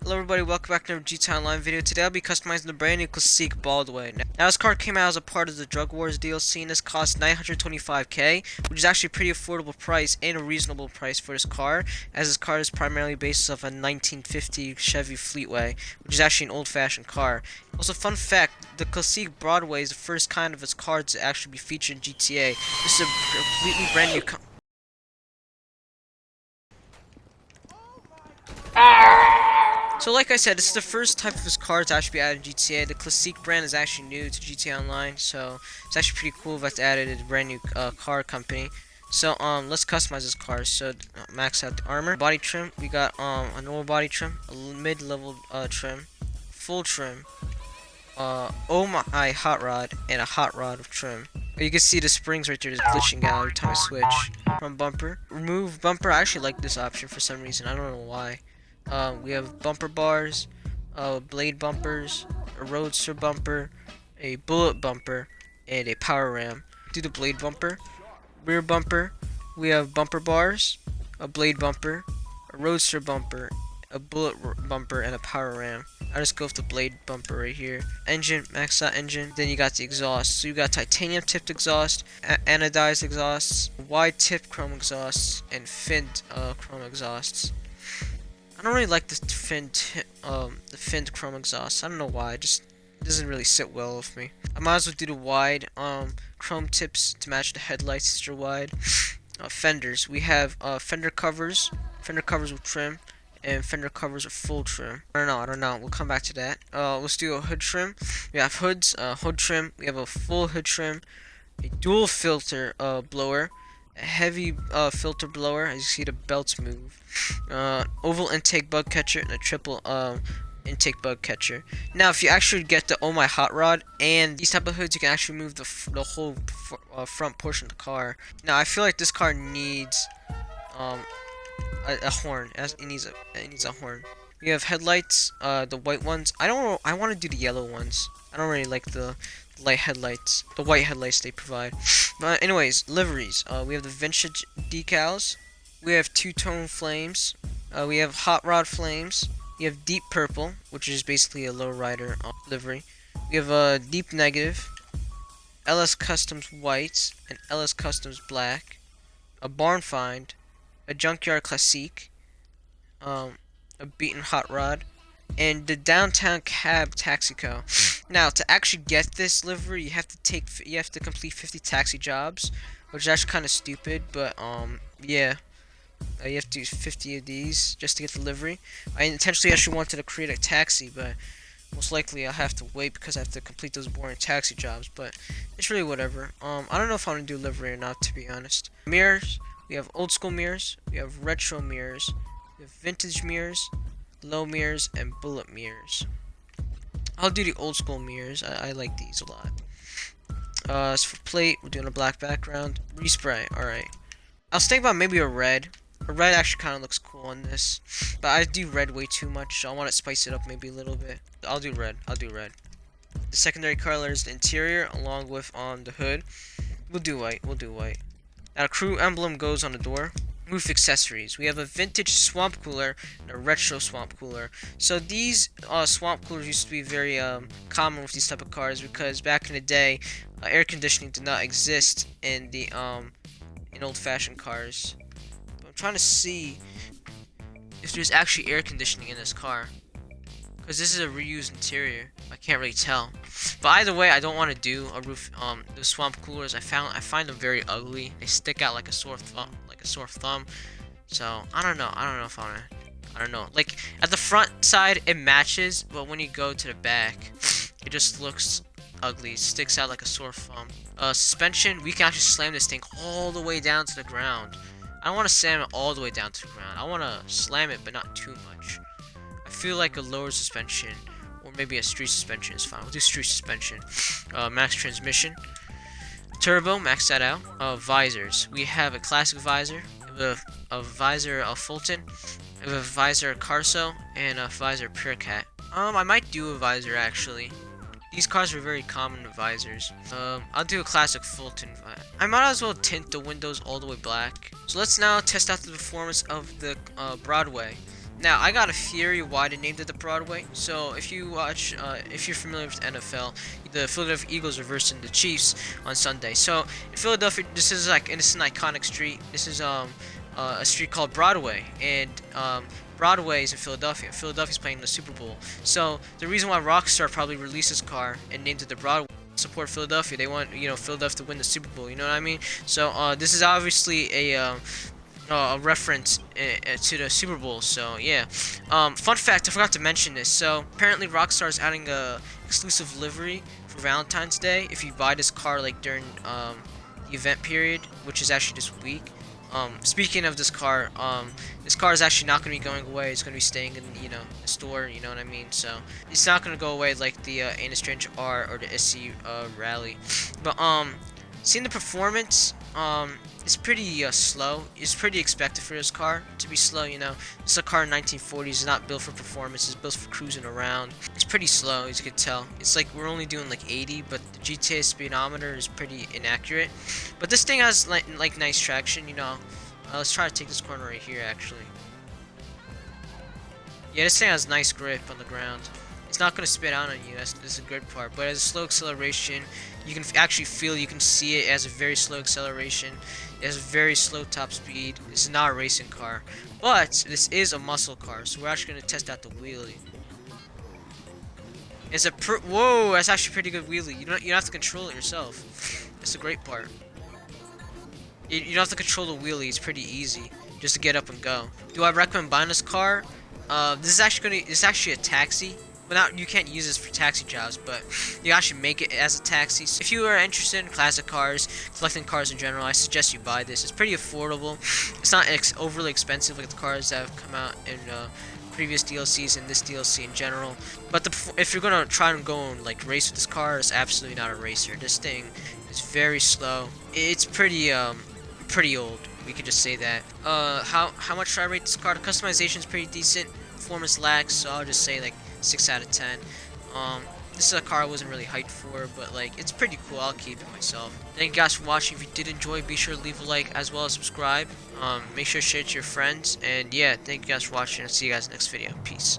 Hello everybody, welcome back to another GTA Online video. Today I'll be customizing the brand new Classique Broadway. Now this car came out as a part of the Drug Wars DLC and this cost 925k, which is actually a pretty affordable price and a reasonable price for this car, as this car is primarily based off a 1950 Chevy Fleetway, which is actually an old-fashioned car. Also, fun fact, the Classique Broadway is the first kind of its car to actually be featured in GTA. This is a completely brand new So like I said, this is the first type of his car to actually be added in GTA. The Classique brand is actually new to GTA Online, so it's actually pretty cool that's added in a brand new car company. So let's customize this car. So max out the armor, body trim. We got a normal body trim, a mid-level trim, full trim, oh my hot rod, and a hot rod of trim. You can see the springs right there just glitching out every time I switch. From bumper, remove bumper. I actually like this option for some reason. I don't know why. We have bumper bars, blade bumpers, a roadster bumper, a bullet bumper, and a power ram. Do the blade bumper. Rear bumper, we have bumper bars, a blade bumper, a roadster bumper, a bullet bumper, and a power ram. I just go with the blade bumper right here. Engine, max out engine. Then you got the exhaust. So you got titanium tipped exhaust, anodized exhausts, wide tip chrome exhausts, and finned chrome exhausts. I don't really like the finned chrome exhaust. I don't know why. It doesn't really sit well with me. I might as well do the wide chrome tips to match the headlights extra wide. Fenders. We have fender covers with trim, and fender covers with full trim. I don't know. We'll come back to that. Let's do a hood trim. We have hoods, hood trim. We have a full hood trim, a dual filter blower, a heavy filter blower, as you see the belts move, oval intake bug catcher, and a triple intake bug catcher. Now if you actually get the Oh My Hot Rod and these type of hoods, you can actually move the whole front portion of the car. Now I feel like this car needs a horn. It needs a horn. We have headlights, the white ones. I want to do the yellow ones. I don't really like the light headlights, the white headlights they provide. But anyways, liveries. We have the vintage decals. We have two-tone flames. We have hot rod flames. We have deep purple, which is basically a lowrider livery. We have a deep negative, LS Customs white, and LS Customs black. A barn find, a junkyard classique, a beaten hot rod, and the downtown cab taxico. Now to actually get this livery, you have to complete 50 taxi jobs, which is actually kind of stupid, but yeah. You have to do 50 of these just to get the livery. I intentionally actually wanted to create a taxi, but most likely I'll have to wait because I have to complete those boring taxi jobs, but it's really whatever. I don't know if I'm gonna do livery or not, to be honest. Mirrors, we have old school mirrors, we have retro mirrors, we have vintage mirrors, low mirrors, and bullet mirrors. I'll do the old school mirrors. I like these a lot. As for plate, we're doing a black background. Respray, alright. I was thinking about maybe a red. A red actually kind of looks cool on this, but I do red way too much, so I want to spice it up maybe a little bit. I'll do red. The secondary color is the interior, along with the hood. We'll do white. Now, a crew emblem goes on the door. Roof accessories. We have a vintage swamp cooler and a retro swamp cooler. So these swamp coolers used to be very common with these type of cars because back in the day, air conditioning did not exist in the in old-fashioned cars. I'm trying to see if there's actually air conditioning in this car, because this is a reused interior. I can't really tell. But either way, I don't want to do a roof. The swamp coolers, I find them very ugly. They stick out like a sore thumb. So I don't know if I wanna. I don't know. Like at the front side, it matches, but when you go to the back, it just looks ugly. It sticks out like a sore thumb. Suspension, we can actually slam this thing all the way down to the ground. I don't want to slam it all the way down to the ground. I want to slam it, but not too much. I feel like a lower suspension, or maybe a street suspension is fine. We'll do street suspension. Max transmission. Turbo, max that out. Visors. We have a classic visor. We have a visor Fulton. We have a visor Carso, and a visor Purecat. I might do a visor actually. These cars are very common visors. I'll do a classic Fulton. I might as well tint the windows all the way black. So let's now test out the performance of the Broadway. Now, I got a theory why they named it the Broadway. So, if you watch, if you're familiar with NFL, the Philadelphia Eagles are versing the Chiefs on Sunday. So, in Philadelphia, this is like, and this is an iconic street. This is a street called Broadway, and Broadway is in Philadelphia. Philadelphia's playing the Super Bowl. So, the reason why Rockstar probably released this car and named it the Broadway, support Philadelphia. They want, you know, Philadelphia to win the Super Bowl. You know what I mean? So this is obviously a reference to the Super Bowl. So yeah. Fun fact: I forgot to mention this. So apparently, Rockstar is adding a exclusive livery for Valentine's Day if you buy this car like during the event period, which is actually this week. Speaking of this car is actually not going to be going away. It's going to be staying in, you know, the store, you know what I mean? So, it's not going to go away like the Anna Strange R or the SC Rally. But, seeing the performance, it's pretty slow. It's pretty expected for this car to be slow, you know. It's a car in 1940s. It's not built for performance. It's built for cruising around. It's pretty slow, as you can tell. It's like we're only doing like 80, but the GTA speedometer is pretty inaccurate. But this thing has like nice traction, you know. Let's try to take this corner right here, actually. Yeah, this thing has nice grip on the ground. It's not going to spit out on you. That's a good part. But as a slow acceleration, you can actually feel, you can see it as a very slow acceleration. It has a very slow top speed. This is not a racing car, but this is a muscle car. So we're actually going to test out the wheelie. It's a whoa! That's actually a pretty good wheelie. You don't have to control it yourself. That's the great part. You don't have to control the wheelie. It's pretty easy just to get up and go. Do I recommend buying this car? This is actually a taxi. But you can't use this for taxi jobs, but you actually make it as a taxi. So if you are interested in classic cars, collecting cars in general, I suggest you buy this. It's pretty affordable. It's not overly expensive like the cars that have come out in previous DLCs and this DLC in general. But if you're gonna try and go and like race with this car, it's absolutely not a racer. This thing is very slow. It's pretty old. We could just say that. How much should I rate this car? The customization is pretty decent. Performance lacks, so I'll just say like 6 out of 10. This is a car I wasn't really hyped for, but like it's pretty cool. I'll keep it myself. Thank you guys for watching. If you did enjoy, be sure to leave a like as well as subscribe. Make sure to share it to your friends. And yeah, thank you guys for watching. I'll see you guys next video. Peace.